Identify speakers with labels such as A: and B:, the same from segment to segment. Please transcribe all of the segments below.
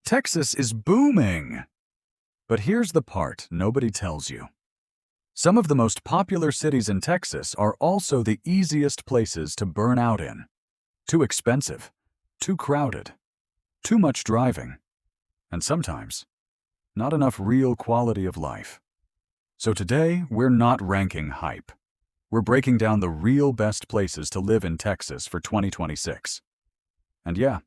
A: Texas is booming! But here's the part nobody tells you. Some of the most popular cities in Texas are also the easiest places to burn out in. Too expensive, too crowded, too much driving, and sometimes not enough real quality of life. So today, we're not ranking hype. We're breaking down the real best places to live in Texas for 2026. And yeah,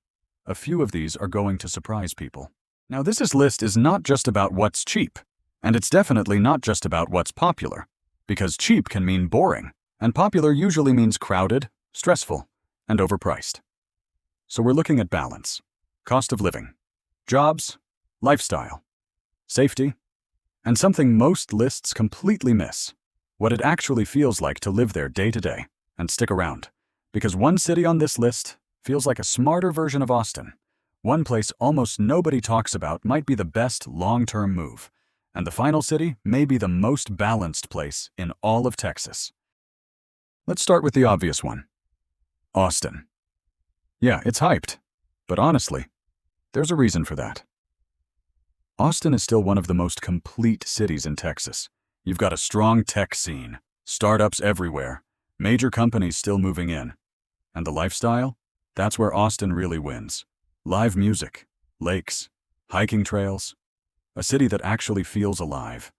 A: a few of these are going to surprise people. Now, this list is not just about what's cheap, and it's definitely not just about what's popular, because cheap can mean boring, and popular usually means crowded, stressful, and overpriced. So we're looking at balance, cost of living, jobs, lifestyle, safety, and something most lists completely miss, what it actually feels like to live there day to day. And stick around, because one city on this list feels like a smarter version of Austin. One place almost nobody talks about might be the best long-term move, and the final city may be the most balanced place in all of Texas. Let's start with the obvious one, Austin. Yeah, it's hyped, but honestly, there's a reason for that. Austin is still one of the most complete cities in Texas. You've got a strong tech scene, startups everywhere, major companies still moving in. And the lifestyle? That's where Austin really wins. Live music, lakes, hiking trails, a city that actually feels alive.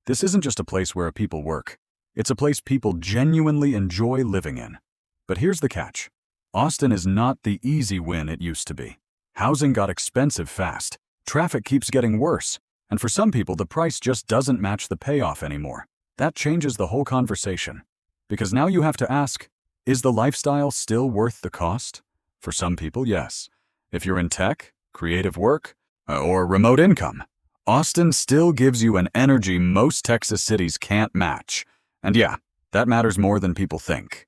A: This isn't just a place where people work. It's a place people genuinely enjoy living in. But here's the catch. Austin is not the easy win it used to be. Housing got expensive fast. Traffic keeps getting worse, and for some people the price just doesn't match the payoff anymore. That changes the whole conversation, because now you have to ask, is the lifestyle still worth the cost? For some people, yes. If you're in tech, creative work, or remote income, Austin still gives you an energy most Texas cities can't match. And yeah, that matters more than people think.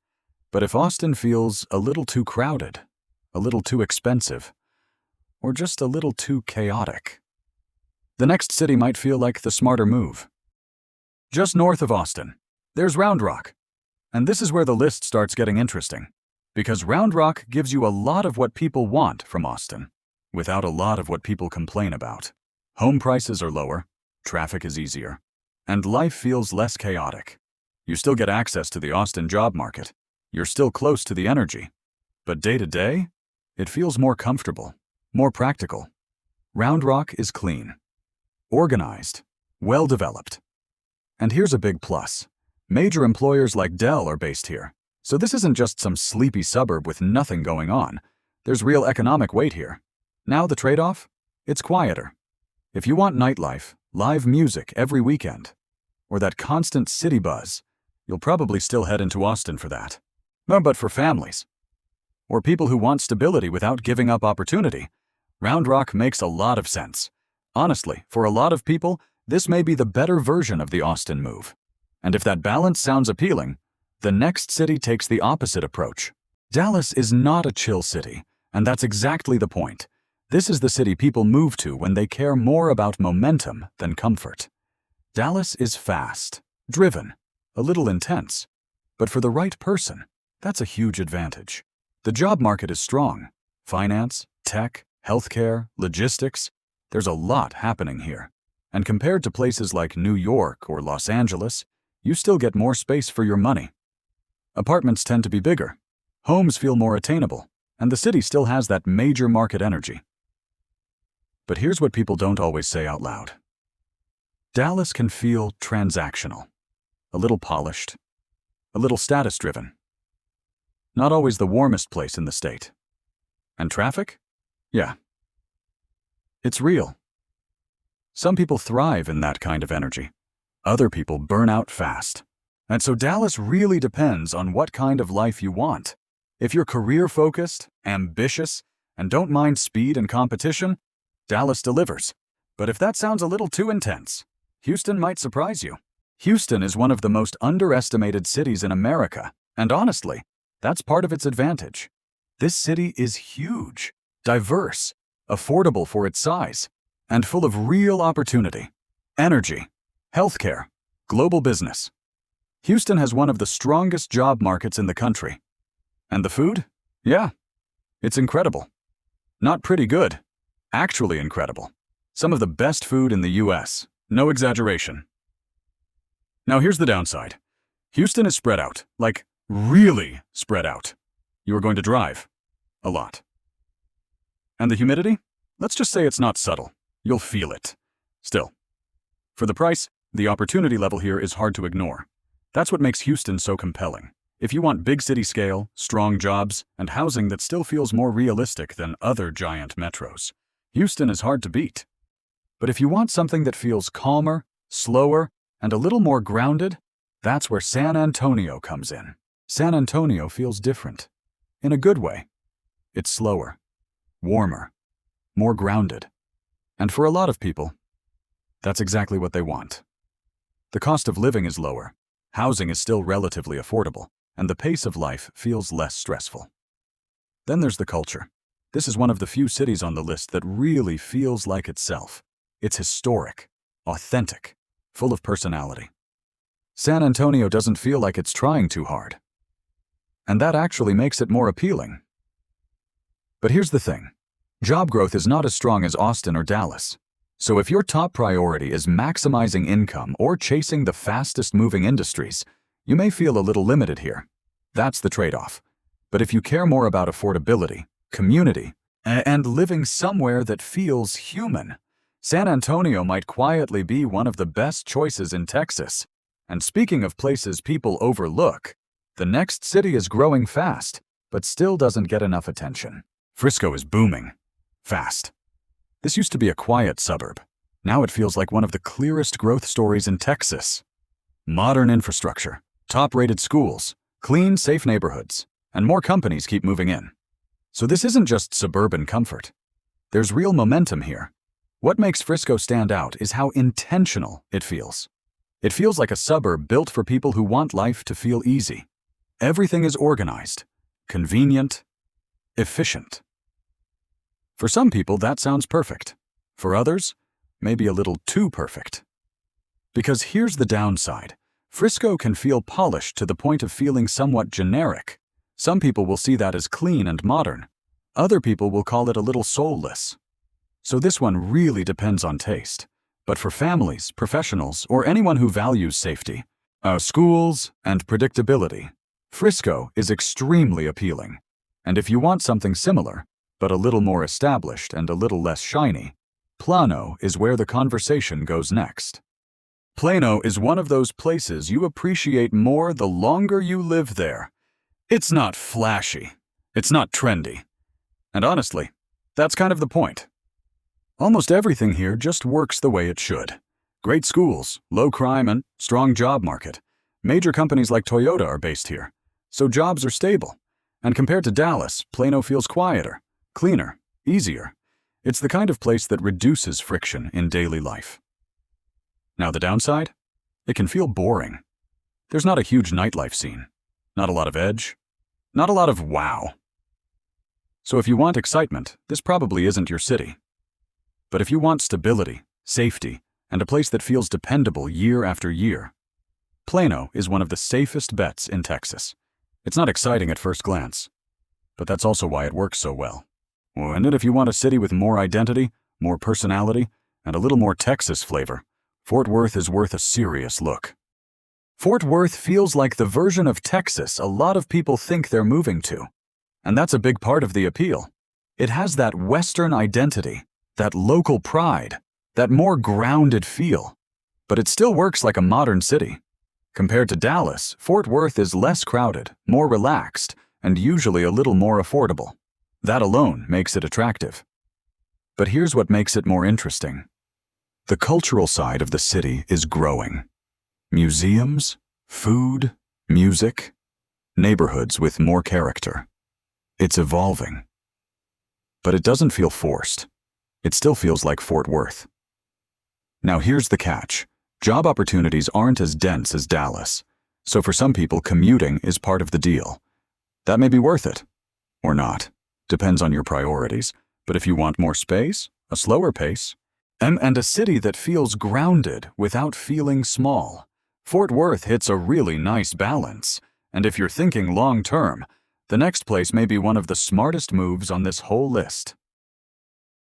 A: But if Austin feels a little too crowded, a little too expensive, or just a little too chaotic, the next city might feel like the smarter move. Just north of Austin, there's Round Rock. And this is where the list starts getting interesting, because Round Rock gives you a lot of what people want from Austin, without a lot of what people complain about. Home prices are lower, traffic is easier, and life feels less chaotic. You still get access to the Austin job market. You're still close to the energy. But day to day, it feels more comfortable, more practical. Round Rock is clean, organized, well-developed. And here's a big plus. Major employers like Dell are based here. So this isn't just some sleepy suburb with nothing going on. There's real economic weight here. Now the trade-off? It's quieter. If you want nightlife, live music every weekend, or that constant city buzz, you'll probably still head into Austin for that. No, but for families, or people who want stability without giving up opportunity, Round Rock makes a lot of sense. Honestly, for a lot of people, this may be the better version of the Austin move. And if that balance sounds appealing, the next city takes the opposite approach. Dallas is not a chill city, and that's exactly the point. This is the city people move to when they care more about momentum than comfort. Dallas is fast, driven, a little intense, but for the right person, that's a huge advantage. The job market is strong. Finance, tech, healthcare, logistics, there's a lot happening here. And compared to places like New York or Los Angeles, you still get more space for your money. Apartments tend to be bigger, homes feel more attainable, and the city still has that major market energy. But here's what people don't always say out loud. Dallas can feel transactional, a little polished, a little status-driven. Not always the warmest place in the state. And traffic? Yeah. It's real. Some people thrive in that kind of energy. Other people burn out fast. And so Dallas really depends on what kind of life you want. If you're career-focused, ambitious, and don't mind speed and competition, Dallas delivers. But if that sounds a little too intense, Houston might surprise you. Houston is one of the most underestimated cities in America, and honestly, that's part of its advantage. This city is huge, diverse, affordable for its size, and full of real opportunity, energy, healthcare, global business. Houston has one of the strongest job markets in the country. And the food? Yeah, it's incredible. Not pretty good, Actually incredible. Some of the best food in the US. No exaggeration. Now here's the downside. Houston is spread out, like really spread out. You are going to drive a lot. And the humidity? Let's just say it's not subtle. You'll feel it. Still, for the price, the opportunity level here is hard to ignore. That's what makes Houston so compelling. If you want big city scale, strong jobs, and housing that still feels more realistic than other giant metros, Houston is hard to beat. But if you want something that feels calmer, slower, and a little more grounded, that's where San Antonio comes in. San Antonio feels different. In a good way. It's slower, warmer, more grounded. And for a lot of people, that's exactly what they want. The cost of living is lower, housing is still relatively affordable, and the pace of life feels less stressful. Then there's the culture. This is one of the few cities on the list that really feels like itself. It's historic, authentic, full of personality. San Antonio doesn't feel like it's trying too hard. And that actually makes it more appealing. But here's the thing. Job growth is not as strong as Austin or Dallas. So if your top priority is maximizing income or chasing the fastest moving industries, you may feel a little limited here. That's the trade-off. But if you care more about affordability, community, and living somewhere that feels human, San Antonio might quietly be one of the best choices in Texas. And speaking of places people overlook, the next city is growing fast, but still doesn't get enough attention. Frisco is booming. Fast. This used to be a quiet suburb. Now it feels like one of the clearest growth stories in Texas. Modern infrastructure, top-rated schools, clean, safe neighborhoods, and more companies keep moving in. So this isn't just suburban comfort. There's real momentum here. What makes Frisco stand out is how intentional it feels. It feels like a suburb built for people who want life to feel easy. Everything is organized, convenient, efficient. For some people, that sounds perfect. For others, maybe a little too perfect. Because here's the downside. Frisco can feel polished to the point of feeling somewhat generic. Some people will see that as clean and modern. Other people will call it a little soulless. So this one really depends on taste. But for families, professionals, or anyone who values safety, schools, and predictability, Frisco is extremely appealing. And if you want something similar, but a little more established and a little less shiny, Plano is where the conversation goes next. Plano is one of those places you appreciate more the longer you live there. It's not flashy. It's not trendy. And honestly, that's kind of the point. Almost everything here just works the way it should. Great schools, low crime, and strong job market. Major companies like Toyota are based here, so jobs are stable. And compared to Dallas, Plano feels quieter, cleaner, easier. It's the kind of place that reduces friction in daily life. Now the downside? It can feel boring. There's not a huge nightlife scene, not a lot of edge, not a lot of wow. So if you want excitement, this probably isn't your city. But if you want stability, safety, and a place that feels dependable year after year, Plano is one of the safest bets in Texas. It's not exciting at first glance, but that's also why it works so well. And if you want a city with more identity, more personality, and a little more Texas flavor, Fort Worth is worth a serious look. Fort Worth feels like the version of Texas a lot of people think they're moving to. And that's a big part of the appeal. It has that Western identity, that local pride, that more grounded feel. But it still works like a modern city. Compared to Dallas, Fort Worth is less crowded, more relaxed, and usually a little more affordable. That alone makes it attractive. But here's what makes it more interesting. The cultural side of the city is growing. Museums, food, music, neighborhoods with more character. It's evolving. But it doesn't feel forced. It still feels like Fort Worth. Now here's the catch. Job opportunities aren't as dense as Dallas. So for some people, commuting is part of the deal. That may be worth it. Or not. Depends on your priorities. But if you want more space, a slower pace, and a city that feels grounded without feeling small, Fort Worth hits a really nice balance. And if you're thinking long-term, the next place may be one of the smartest moves on this whole list.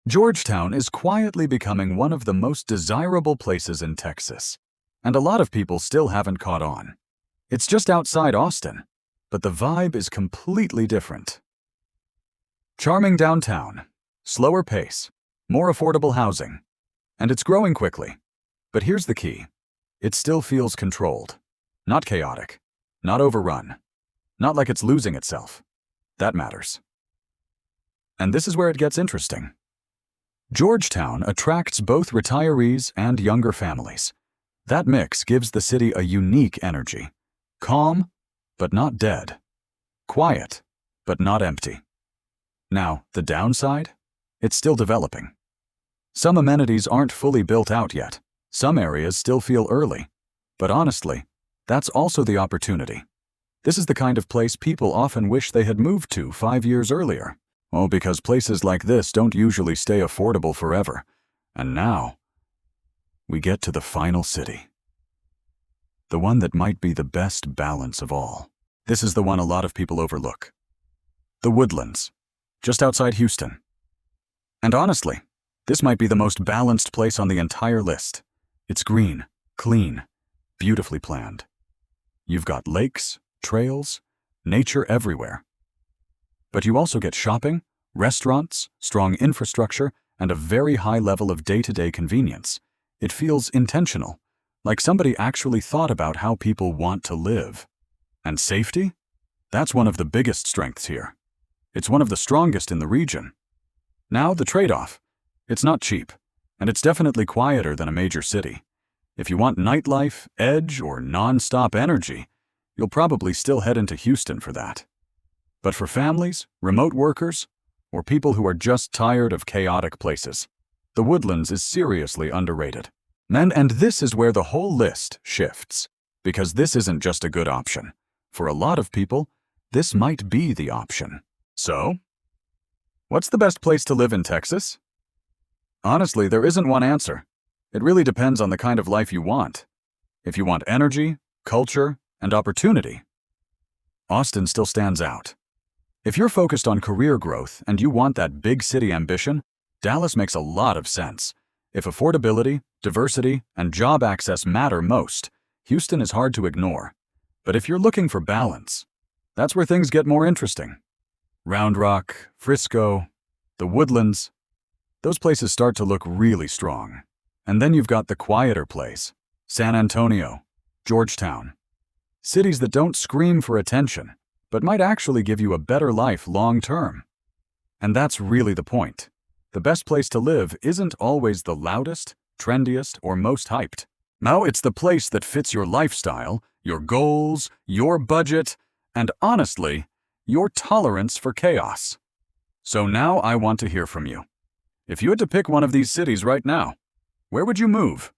A: Georgetown is quietly becoming one of the most desirable places in Texas, and a lot of people still haven't caught on. It's just outside Austin, but the vibe is completely different. Charming downtown, slower pace, more affordable housing, and it's growing quickly. But here's the key. It still feels controlled, not chaotic, not overrun, not like it's losing itself. That matters. And this is where it gets interesting. Georgetown attracts both retirees and younger families. That mix gives the city a unique energy. Calm, but not dead. Quiet, but not empty. Now, the downside? It's still developing. Some amenities aren't fully built out yet. Some areas still feel early. But honestly, that's also the opportunity. This is the kind of place people often wish they had moved to 5 years earlier. Oh, because places like this don't usually stay affordable forever. And now, we get to the final city. The one that might be the best balance of all. This is the one a lot of people overlook. The Woodlands, just outside Houston. And honestly, this might be the most balanced place on the entire list. It's green, clean, beautifully planned. You've got lakes, trails, nature everywhere. But you also get shopping, restaurants, strong infrastructure, and a very high level of day-to-day convenience. It feels intentional, like somebody actually thought about how people want to live. And safety? That's one of the biggest strengths here. It's one of the strongest in the region. Now, the trade-off. It's not cheap, and it's definitely quieter than a major city. If you want nightlife, edge, or non-stop energy, you'll probably still head into Houston for that. But for families, remote workers, or people who are just tired of chaotic places, the Woodlands is seriously underrated. And this is where the whole list shifts, because this isn't just a good option. For a lot of people, this might be the option. So, what's the best place to live in Texas? Honestly, there isn't one answer. It really depends on the kind of life you want. If you want energy, culture, and opportunity, Austin still stands out. If you're focused on career growth and you want that big city ambition, Dallas makes a lot of sense. If affordability, diversity, and job access matter most, Houston is hard to ignore. But if you're looking for balance, that's where things get more interesting. Round Rock, Frisco, the Woodlands, those places start to look really strong. And then you've got the quieter place, San Antonio, Georgetown. Cities that don't scream for attention, but might actually give you a better life long-term. And that's really the point. The best place to live isn't always the loudest, trendiest, or most hyped. No, it's the place that fits your lifestyle, your goals, your budget, and honestly, your tolerance for chaos. So now I want to hear from you. If you had to pick one of these cities right now, where would you move?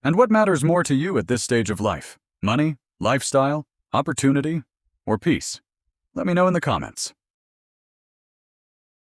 A: And what matters more to you at this stage of life? Money, lifestyle, opportunity, or peace? Let me know in the comments.